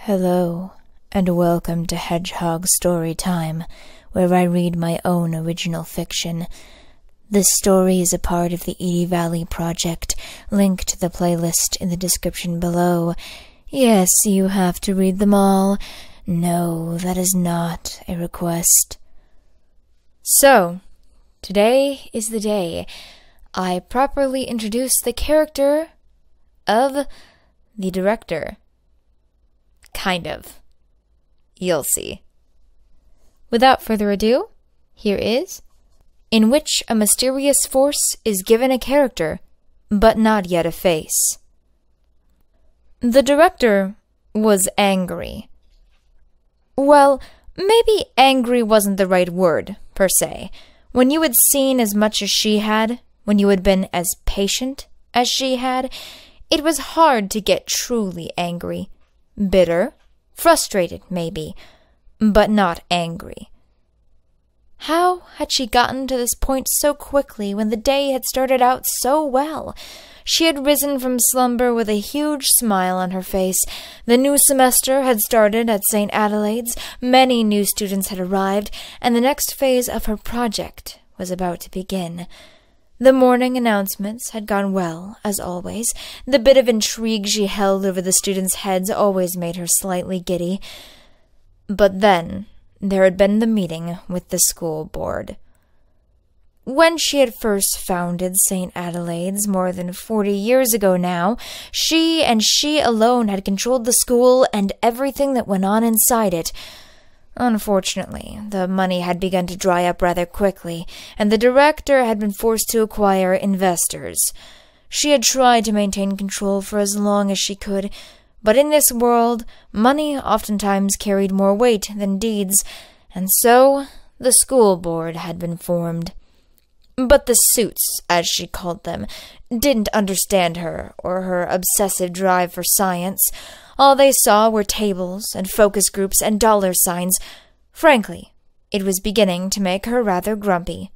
Hello, and welcome to Hedgehog Story Time, where I read my own original fiction. This story is a part of the Edie Valley Project. Link to the playlist in the description below. Yes, you have to read them all. No, that is not a request. So, today is the day I properly introduce the character of the director. Kind of. You'll see. Without further ado, here is In Which a Mysterious Force is Given a Character, but Not Yet a Face. The director was angry. Well, maybe angry wasn't the right word, per se. When you had seen as much as she had, when you had been as patient as she had, it was hard to get truly angry. Bitter, frustrated, maybe, but not angry. How had she gotten to this point so quickly when the day had started out so well? She had risen from slumber with a huge smile on her face. The new semester had started at St. Adelaide's, many new students had arrived, and the next phase of her project was about to begin. The morning announcements had gone well, as always. The bit of intrigue she held over the students' heads always made her slightly giddy. But then there had been the meeting with the school board. When she had first founded St. Adelaide's more than 40 years ago now, she and she alone had controlled the school and everything that went on inside it. Unfortunately, the money had begun to dry up rather quickly, and the director had been forced to acquire investors. She had tried to maintain control for as long as she could, but in this world, money oftentimes carried more weight than deeds, and so the school board had been formed. But the suits, as she called them, didn't understand her or her obsessive drive for science. All they saw were tables and focus groups and dollar signs. Frankly, it was beginning to make her rather grumpy.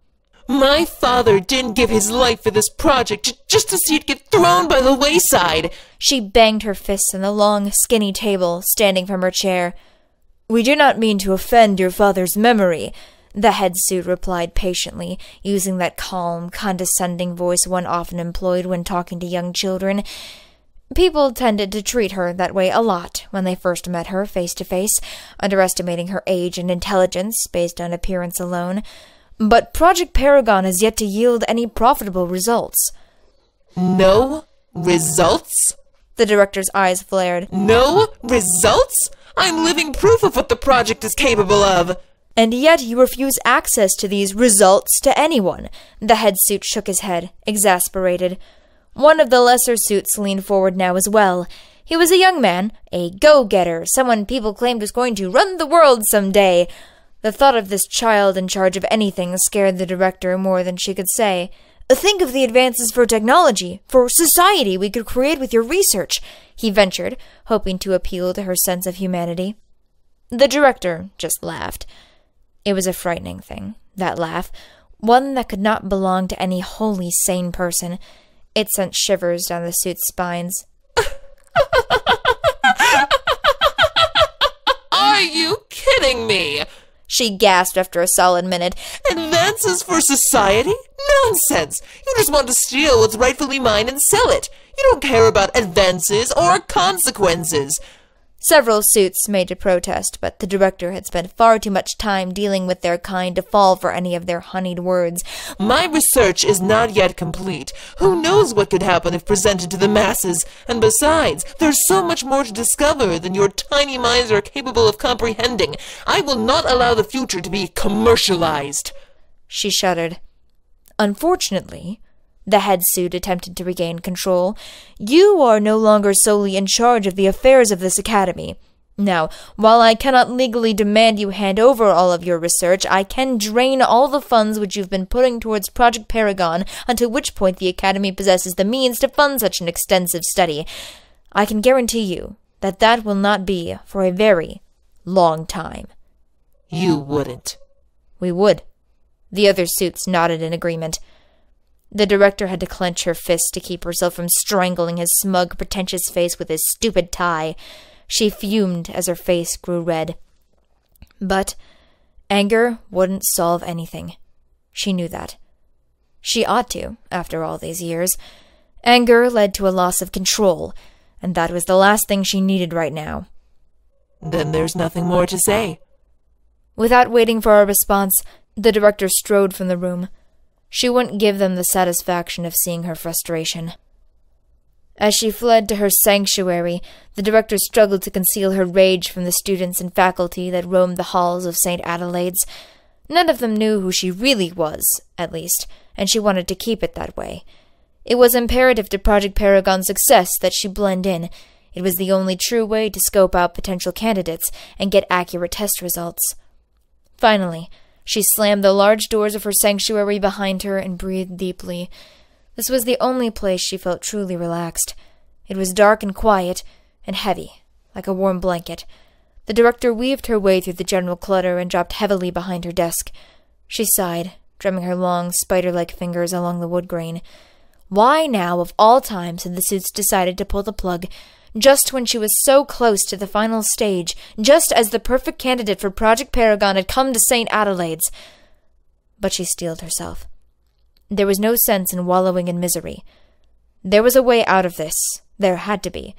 My father didn't give his life for this project just to see it get thrown by the wayside. She banged her fists on the long, skinny table, standing from her chair. We do not mean to offend your father's memory, the head suit replied patiently, using that calm, condescending voice one often employed when talking to young children. People tended to treat her that way a lot when they first met her face to face, underestimating her age and intelligence based on appearance alone. But Project Paragon has yet to yield any profitable results. No results? The director's eyes flared. No results? I'm living proof of what the project is capable of. And yet you refuse access to these results to anyone. The head suit shook his head, exasperated. One of the lesser suits leaned forward now as well. He was a young man, a go-getter, someone people claimed was going to run the world someday. The thought of this child in charge of anything scared the director more than she could say. Think of the advances for technology, for society we could create with your research, he ventured, hoping to appeal to her sense of humanity. The director just laughed. It was a frightening thing, that laugh, one that could not belong to any wholly sane person. It sent shivers down the suit's spines. Are you kidding me? She gasped after a solid minute. Advances for society? Nonsense! You just want to steal what's rightfully mine and sell it. You don't care about advances or consequences. Several suits made a protest, but the director had spent far too much time dealing with their kind to fall for any of their honeyed words. My research is not yet complete. Who knows what could happen if presented to the masses? And besides, there's so much more to discover than your tiny minds are capable of comprehending. I will not allow the future to be commercialized. She shuddered. Unfortunately, the head suit attempted to regain control. You are no longer solely in charge of the affairs of this academy. Now, while I cannot legally demand you hand over all of your research, I can drain all the funds which you've been putting towards Project Paragon, until which point the academy possesses the means to fund such an extensive study. I can guarantee you that that will not be for a very long time. You wouldn't. We would. The other suits nodded in agreement. The director had to clench her fist to keep herself from strangling his smug, pretentious face with his stupid tie. She fumed as her face grew red. But anger wouldn't solve anything. She knew that. She ought to, after all these years. Anger led to a loss of control, and that was the last thing she needed right now. Then there's nothing more to say. Without waiting for a response, the director strode from the room. She wouldn't give them the satisfaction of seeing her frustration. As she fled to her sanctuary, the director struggled to conceal her rage from the students and faculty that roamed the halls of St. Adelaide's. None of them knew who she really was, at least, and she wanted to keep it that way. It was imperative to Project Paragon's success that she blend in. It was the only true way to scope out potential candidates and get accurate test results. Finally, she slammed the large doors of her sanctuary behind her and breathed deeply. This was the only place she felt truly relaxed. It was dark and quiet, and heavy, like a warm blanket. The director weaved her way through the general clutter and dropped heavily behind her desk. She sighed, drumming her long, spider-like fingers along the wood grain. Why now, of all times, had the suits decided to pull the plug, just when she was so close to the final stage, just as the perfect candidate for Project Paragon had come to St. Adelaide's? But she steeled herself. There was no sense in wallowing in misery. There was a way out of this. There had to be.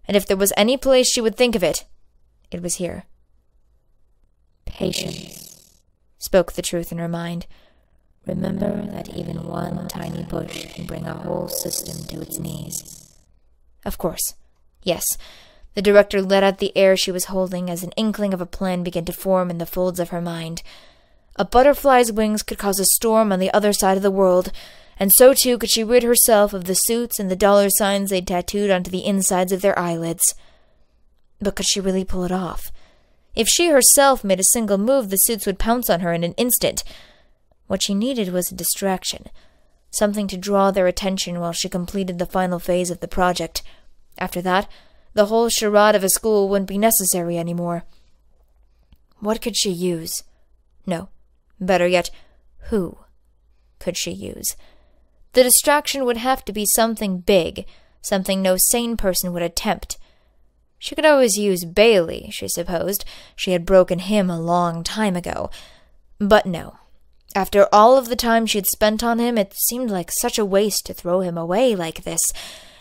And if there was any place she would think of it, it was here. Patience, spoke the truth in her mind. Remember that even one tiny bush can bring a whole system to its knees. Of course. Yes. The director let out the air she was holding as an inkling of a plan began to form in the folds of her mind. A butterfly's wings could cause a storm on the other side of the world, and so too could she rid herself of the suits and the dollar signs they'd tattooed onto the insides of their eyelids. But could she really pull it off? If she herself made a single move, the suits would pounce on her in an instant. What she needed was a distraction, something to draw their attention while she completed the final phase of the project. After that, the whole charade of a school wouldn't be necessary anymore. What could she use? No. Better yet, who could she use? The distraction would have to be something big, something no sane person would attempt. She could always use Bailey, she supposed. She had broken him a long time ago. But no. After all of the time she'd spent on him, it seemed like such a waste to throw him away like this.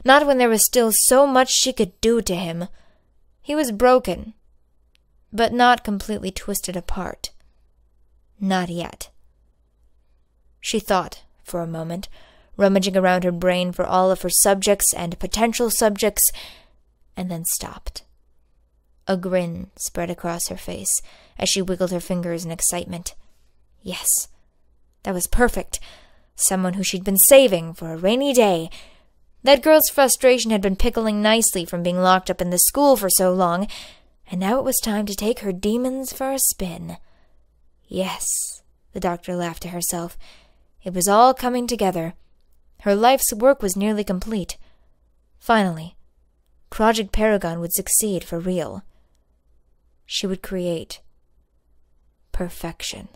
Not when there was still so much she could do to him. He was broken, but not completely twisted apart. Not yet. She thought for a moment, rummaging around her brain for all of her subjects and potential subjects, and then stopped. A grin spread across her face as she wiggled her fingers in excitement. Yes, that was perfect. Someone who she'd been saving for a rainy day. That girl's frustration had been pickling nicely from being locked up in the school for so long, and now it was time to take her demons for a spin. Yes, the doctor laughed to herself. It was all coming together. Her life's work was nearly complete. Finally, Project Paragon would succeed for real. She would create perfection.